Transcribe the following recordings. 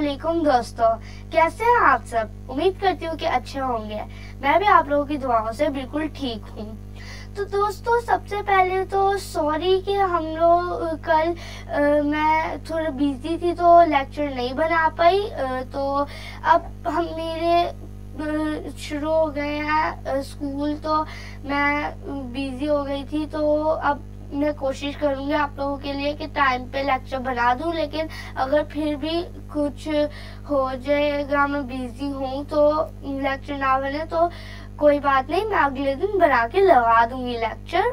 वालेकुम दोस्तों, कैसे हैं आप सब। उम्मीद करती हूँ कि अच्छे होंगे। मैं भी आप लोगों की दुआओं से बिल्कुल ठीक हूँ। तो दोस्तों, सबसे पहले तो सॉरी कि हम लोग कल मैं थोड़ा बिजी थी तो लेक्चर नहीं बना पाई। तो अब हम मेरे शुरू हो गए हैं स्कूल, तो मैं बिजी हो गई थी। तो अब मैं कोशिश करूंगी आप लोगों के लिए कि टाइम पे लेक्चर बना दूं, लेकिन अगर फिर भी कुछ हो जाएगा, मैं बिजी हूँ तो लेक्चर ना बने तो कोई बात नहीं, मैं अगले दिन बना के लगा दूंगी लेक्चर।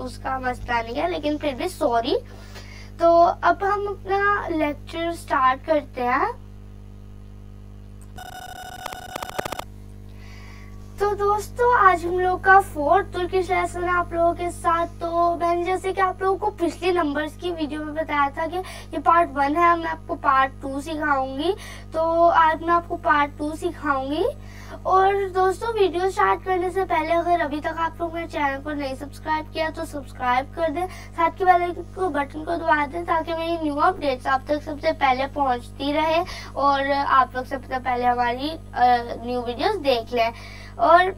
उसका मसला नहीं है, लेकिन फिर भी सॉरी। तो अब हम अपना लेक्चर स्टार्ट करते हैं। तो दोस्तों, आज हम लोग का 4th तुर्किश लेसन है आप लोगों के साथ। तो मैंने जैसे कि आप लोगों को पिछली नंबर्स की वीडियो में बताया था कि ये पार्ट 1 है, मैं आपको पार्ट 2 सिखाऊंगी। तो आज मैं आपको पार्ट 2 सिखाऊंगी। और दोस्तों, वीडियो स्टार्ट करने से पहले अगर अभी तक आप लोग मेरे चैनल को नहीं सब्सक्राइब किया तो सब्सक्राइब कर दें, साथ के बेल आइकन बटन को दबा दें ताकि मेरी न्यू अपडेट्स आप तक सबसे पहले पहुंचती रहे और आप लोग सबसे पहले हमारी न्यू वीडियोस देख लें। और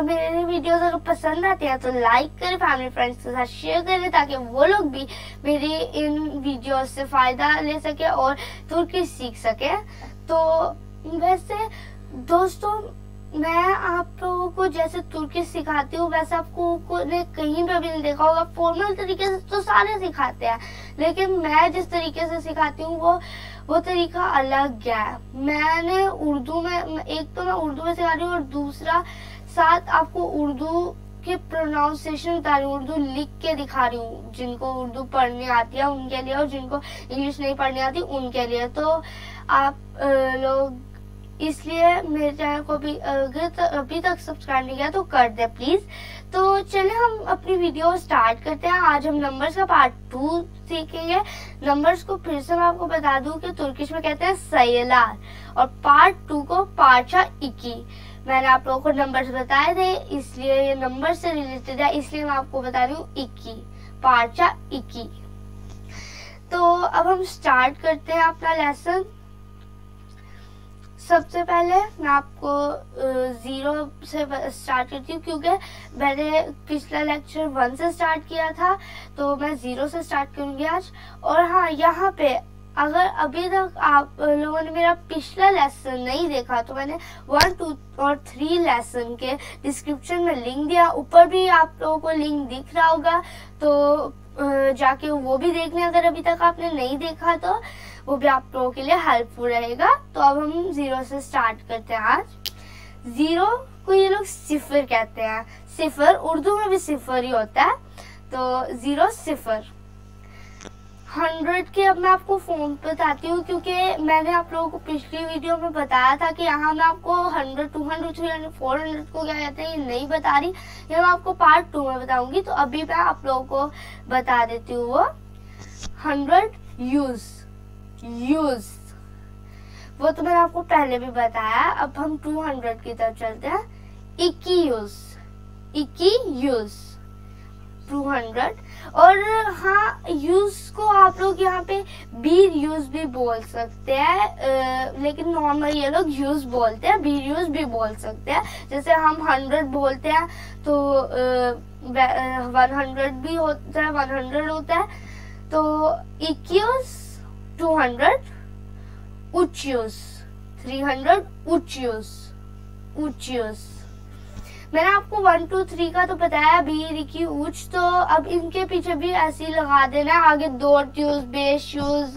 मेरे वीडियोस अगर पसंद आते हैं तो लाइक करें, फैमिली फ्रेंड्स के साथ शेयर करें ताकि वो लोग भी मेरी इन वीडियोस से फायदा ले सके और तुर्की सीख सके। तो वैसे दोस्तों, मैं आप लोगों को जैसे तुर्की सिखाती हूँ वैसे आपको ने कहीं पे भी नहीं देखा होगा। फॉर्मल तरीके से तो सारे सिखाते हैं, लेकिन मैं जिस तरीके से सिखाती हूँ वो तरीका अलग है। मैंने उर्दू में, एक तो मैं उर्दू में सिखा रही हूँ और दूसरा साथ आपको उर्दू के प्रोनाउंसिएशन बता रही हूँ, उर्दू लिख के दिखा रही हूँ। जिनको उर्दू पढ़नी आती है उनके लिए और जिनको इंग्लिश नहीं पढ़नी आती उनके लिए। तो आप लोग इसलिए मेरे चैनल को भी अभी तक सब्सक्राइब नहीं किया तो कर दे प्लीज। तो चलिए हम अपनी वीडियो स्टार्ट करते हैं। आज हम नंबर्स का पार्ट 2 सीखेंगे। नंबर्स को फिर से मैं आपको बता दूं कि तुर्किश में कहते हैं sayılar और पार्ट 2 को parça 2। मैंने आप लोगों को नंबर्स बताए थे, इसलिए ये नंबर से रिलेटेड है, इसलिए मैं आपको बता रही हूँ 2, parça 2। तो अब हम स्टार्ट करते हैं अपना लेसन। सबसे पहले मैं आपको 0 से स्टार्ट करती हूँ, क्योंकि मैंने पिछला लेक्चर 1 से स्टार्ट किया था तो मैं 0 से स्टार्ट करूंगी आज। और हाँ, यहाँ पे अगर अभी तक आप लोगों ने मेरा पिछला लेसन नहीं देखा तो मैंने 1, 2 और 3 लेसन के डिस्क्रिप्शन में लिंक दिया, ऊपर भी आप लोगों को लिंक दिख रहा होगा, तो जाके वो भी देख लें अगर अभी तक आपने नहीं देखा तो वो भी आप लोगों के लिए हेल्पफुल रहेगा। तो अब हम 0 से स्टार्ट करते हैं आज। 0 को ये लोग सिफर कहते हैं। सिफर उर्दू में भी सिफर ही होता है। तो 0 सिफर। 100 के अब मैं आपको फॉर्म बताती हूँ, क्योंकि मैंने आप लोगों को पिछली वीडियो में बताया था कि यहाँ मैं आपको 100, 200, 300, 400 को क्या कहते हैं ये नहीं बता रही, ये मैं आपको पार्ट 2 में बताऊंगी। तो अभी मैं आप लोगों को बता देती हूँ वो 100 यूज वो तो मैंने आपको पहले भी बताया। अब हम 200 की तरफ चलते हैं। 200 200। और हाँ, यूज को आप लोग यहाँ पे बीर यूज भी बोल सकते हैं, लेकिन नॉर्मल ये लोग यूज बोलते हैं, बीर यूज भी बोल सकते हैं। जैसे हम 100 बोलते हैं तो 100 भी होता है, 100 होता है। तो 200 200, 300 300 मैंने आपको 1, 2, 3 का तो बताया, बीर की उच। तो अब इनके पीछे भी ऐसे ही लगा देना है, आगे 4 यूज, बेस यूज,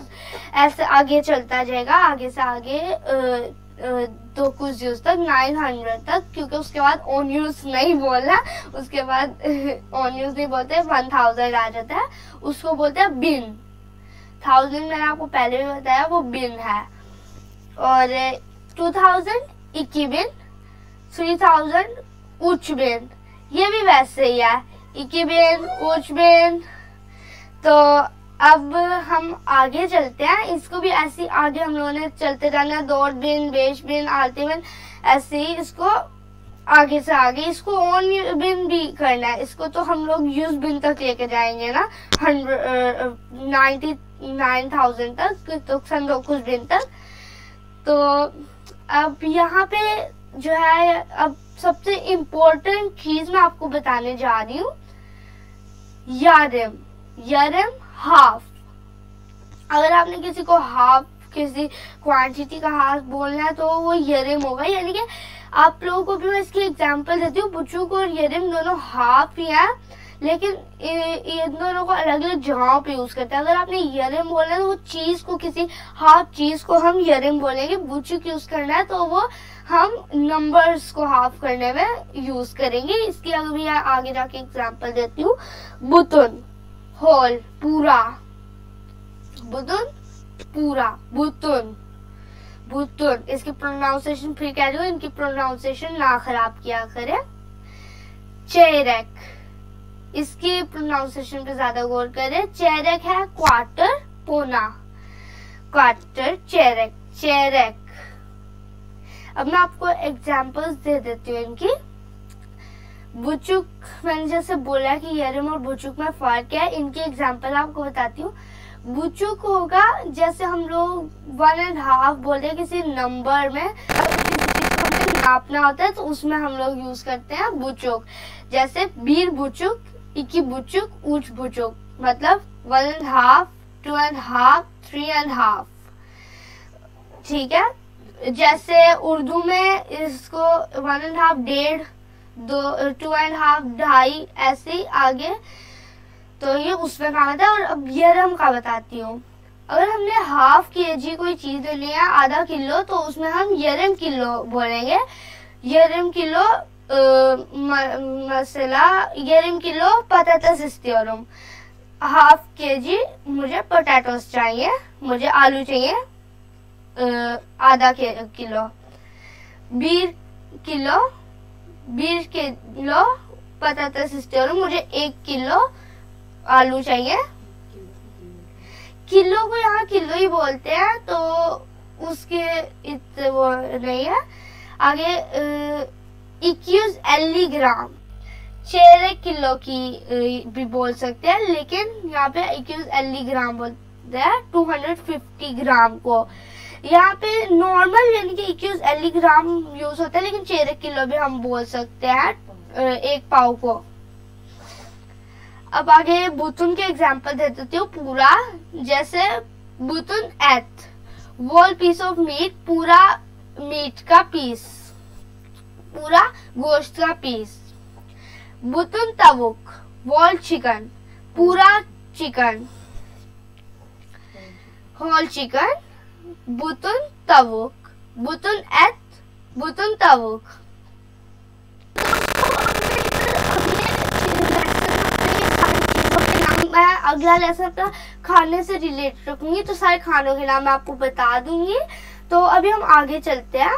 ऐसे आगे चलता जाएगा, आगे से आगे 900 यूज तक, 900 तक, क्योंकि उसके बाद ऑन यूज नहीं बोलना, उसके बाद ऑन यूज नहीं बोलते, 1000 आ जाता है, उसको बोलते हैं बिन। 1000 मैंने आपको पहले भी बताया वो बिन है। और 2000 2000, 3000 उच बिन, ये भी वैसे ही है, 2000 उच बिन। तो अब हम आगे चलते हैं, इसको भी ऐसे ही आगे हम लोगों ने चलते जाना है, 4 बिन, 5 बिन, 6 बिन, ऐसे ही इसको आगे से आगे इसको ऑन बिन भी करना है, इसको तो हम लोग यूज बिन तक लेके जाएंगे ना, 99,000 तक, तो समझो कुछ बिन तक। तो अब यहाँ पे जो है, अब सबसे इम्पोर्टेंट चीज मैं आपको बताने जा रही हूँ, यारिम हाफ। अगर आपने किसी को हाफ, किसी क्वांटिटी का हाफ बोलना है तो वो यरिम होगा। यानी कि आप लोगों को भी मैं इसकी एग्जांपल देती हूँ, बुचुक और यरिम दोनों हाफ ही हैं, लेकिन ये दोनों को अलग अलग जगहों पे यूज करते हैं। अगर आपने यरिम बोलना है तो वो चीज को, किसी हाफ चीज को हम यरिम बोलेंगे। बुचुक यूज करना है तो वो हम नंबर्स को हाफ करने में यूज करेंगे। इसकी अभी आगे जाके एग्जांपल देती हूँ। बुतुन होल, पूरा, बुतुन पूरा, बुतुन बुतुन। इसकी प्रोनाउंसिएशन फिर कह रही हूँ, इनकी प्रोनाउंसिएशन ना खराब किया करे। चेरेक, इसकी प्रोनाउंसिएशन पे ज्यादा गौर करें। चेरेक है क्वार्टर, पौना, क्वार्टर, चेरेक, चेरेक। अब मैं आपको एग्जांपल्स दे देती हूँ इनकी। बुचुक, मैंने जैसे बोला कि यरिम और बुचुक में फर्क है, इनकी एग्जांपल आपको बताती हूँ। बुचुक होगा जैसे हम लोग 1.5 बोलते हैं किसी नंबर में, किसी नापना होता है तो उसमें हम लोग यूज करते हैं बुचुक। जैसे बीर बुचुक, इकी बुचुक, ऊच बुचुक, मतलब 1.5, 2.5, 3.5। ठीक है। जैसे उर्दू में इसको 1.5, 1.5, 2.5, 2.5, ऐसे आगे, तो ये उसमें काम आता है। और अब यरम का बताती हूँ। अगर हमने हाफ kg कोई चीज लेनी है, आधा किलो, तो उसमें हम यरम किलो बोलेंगे। यरम किलो मसला, यरम किलो पतातस इस्तियोरम। हाफ kg मुझे पोटैटोस चाहिए, मुझे आलू चाहिए आधा किलो। बीर किलो पतातस इस्तियोरम, मुझे 1 किलो आलू चाहिए। किलो को यहाँ किलो ही बोलते हैं, तो उसके इतने वो नहीं है। आगे 21 एल्लीग्राम, 4 किलो की भी बोल सकते हैं, लेकिन यहाँ पे 21 एल्लीग्राम बोलते हैं 250 ग्राम को। यहाँ पे नॉर्मल यानी कि 21 एल्लीग्राम यूज होता है, लेकिन 4 किलो भी हम बोल सकते हैं 1 पाव को। अब आगे बुतुन के एग्जांपल दे देती हूँ। पूरा, जैसे बुतुन एथ, वोल पीस ऑफ मीट, पूरा मीट का पीस, पूरा गोश्त का पीस। बुतुन तवुक, वोल चिकन, पूरा चिकन, होल चिकन। बुतुन तवुक, बुतुन एथ, बुतुन तवुक। मैं अगला लेसन अपना खाने से रिलेटेड रखूंगी, तो सारे खानों के नाम मैं आपको बता दूंगी। तो अभी हम आगे चलते हैं।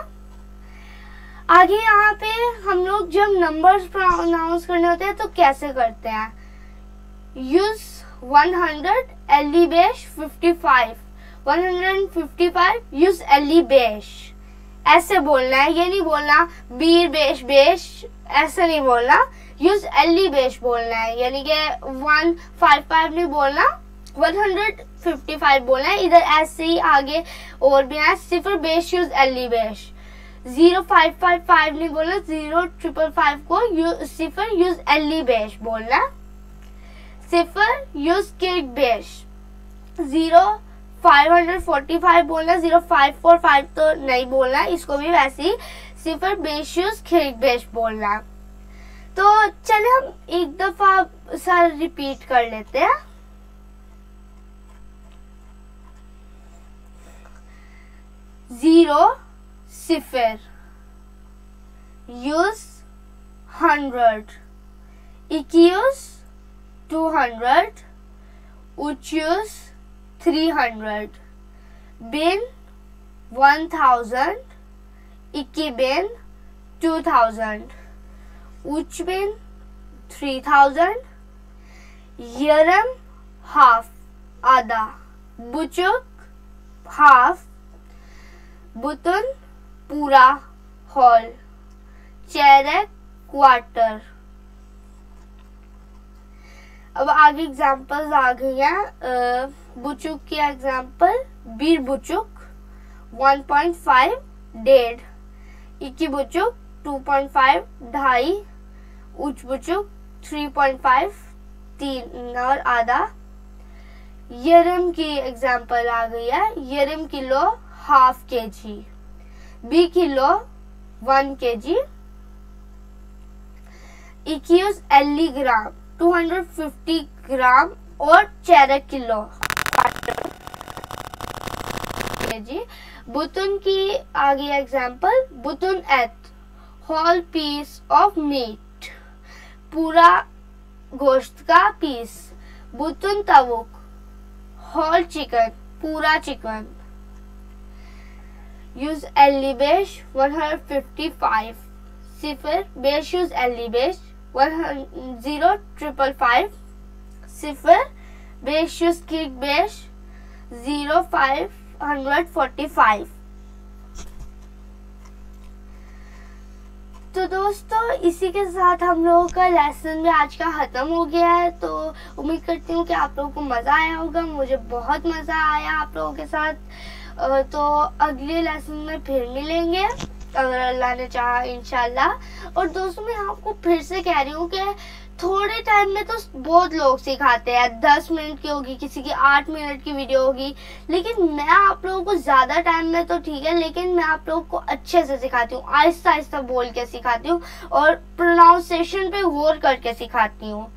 आगे यहाँ पे हम लोग जब नंबर्स प्रोनाउंस करने होते हैं तो कैसे करते हैं। यूज 100 एली बेश 55, 155 यूज एली बेश, ऐसे बोलना है। ये नहीं बोलना बीर बेश बेश, ऐसे नहीं बोलना। यूज एली बेश बोलना है, यानी कि 155 नहीं बोलना, 155 बोलना है। इधर ऐसे ही आगे और भी है। 0 बेश यूज एली बेश, 0555 नहीं बोलना, 0555 को 0 यूज एली बेश बोलना। 0 यूज किर्क बेश, 0545 बोलना, 0545 तो नहीं बोलना, इसको भी वैसे ही 0 बेश यूज किर्क बेश बोलना। तो चले हम एक दफा सर रिपीट कर लेते हैं। 0 0, यूज 100, 21 200, उच्यूज 300, बिन 1000, इक्की बिन 2000, उचबिन 3000, यरम हाफ, आधा, बुचुक हाफ, बुतुन पूरा, होल, चेरक, क्वार्टर। अब आगे एग्जांपल्स आ गई हैं। बुचुक की एग्जांपल, बीर बुचुक 1.5 डेढ़, इक्की बुचुक 2.5 ढाई, उच बुचुक 3.5 3 और आधा। यरम की एग्जांपल आ गई है, यरम किलो हाफ kg, बी किलो 1 kg, इक्कीस 80 ग्राम 250 ग्राम और चेरक किलो kg। बुतुन की आगे एग्जांपल, बुतुन एट होल पीस ऑफ मीट, पूरा गोश्त का पीस। बुतुन तवुक होल चिकन, पूरा चिकन। यूज 55 155, सिफर बेश यूज 55 0555, सिफर बेश यूज किक बेश 0545। तो दोस्तों इसी के साथ हम लोगों का लेसन भी आज का खत्म हो गया है। तो उम्मीद करती हूँ कि आप लोगों को मजा आया होगा। मुझे बहुत मजा आया आप लोगों के साथ। तो अगले लेसन में फिर मिलेंगे अगर अल्लाह ने चाहा, इंशाल्लाह। और दोस्तों मैं आपको फिर से कह रही हूँ कि थोड़े टाइम में तो बहुत लोग सिखाते हैं, 10 मिनट की होगी, किसी की 8 मिनट की वीडियो होगी, लेकिन मैं आप लोगों को ज्यादा टाइम में तो ठीक है, लेकिन मैं आप लोगों को अच्छे से सिखाती हूँ, आहिस्ता आहिस्ता बोल के सिखाती हूँ और प्रोनाउंसिएशन पे गौर करके सिखाती हूँ।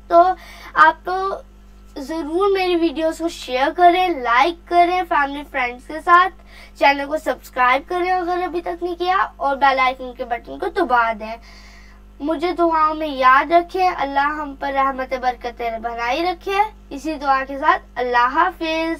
तो आप तो जरूर मेरी वीडियोस को शेयर करें, लाइक करें फैमिली फ्रेंड्स के साथ, चैनल को सब्सक्राइब करें अगर अभी तक नहीं किया, और बेल आइकन के बटन को दबा दें। मुझे दुआओं में याद रखें। अल्लाह हम पर रहमत बरकत बनाई रखे। इसी दुआ के साथ अल्लाह हाफिज।